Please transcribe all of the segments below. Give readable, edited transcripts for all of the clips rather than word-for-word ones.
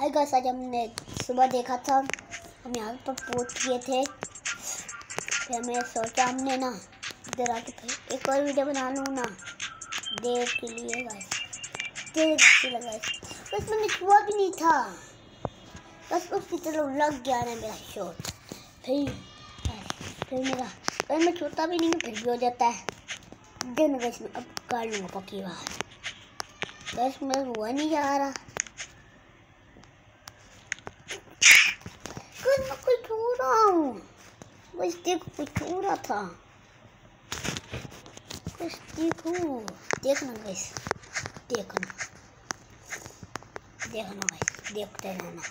Hi guys, आज हमने सुबह देखा था, हम यहाँ पर पोस्ट किए थे। फिर मैं सोचा हमने ना इधर आके फिर एक और वीडियो बना लूँ ना देर के लिए गाइस। देर कैसे लगा बस मैंने छुआ भी नहीं था, बस उसकी तरफ लग गया ना मेरा शॉट। फिर मैं छूता भी नहीं हूँ फिर भी हो जाता है। दिन गाइस में अब कर लूँगा पक्की बात। बस मैं हुआ नहीं जा रहा, मैं कुछ छू रहा हूँ। बस देखो कुछ छू रहा था, कुछ देखना गाइस, देखना गाइस, देखते रहना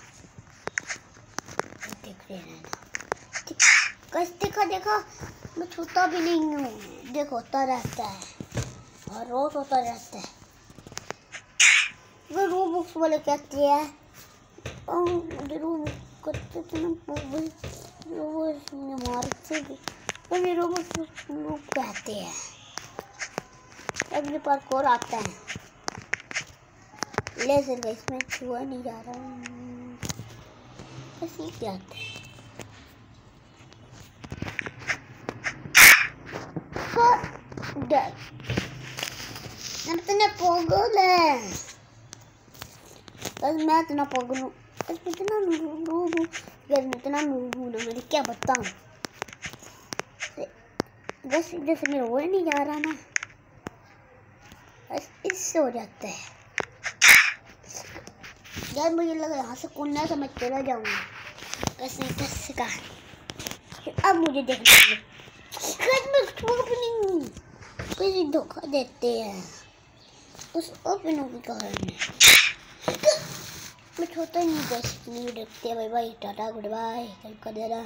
गाइस। देखा मैं छूता भी नहीं हूँ, देखो होता रहता है और रोज होता रहता है। वो रो बुक्स वाले कहते हैं करते थे ना वो मारते थे, तो मेरे लोग कहते हैं अगले पार और आता है। लेज़र गाइस में छुआ नहीं जा रहा हूँ, बस ये क्या आता है। इतना पागल है बस, मैं इतना पागल हूँ, इतना नूब हूँ ना, मैं क्या बताऊँ। बस जैसे मेरा हो नहीं जा रहा ना, बस इससे हो जाता है यार। मुझे लगा यहाँ से कूदना तो मैं चला जाऊँगा, बस का अब मुझे देखना कोई धोखा देते हैं उस ओपन के कारण। मैं छोटा ही नहीं, बस वीडियो देखते हैं। Bye bye, tata, good bye, कल कर देना।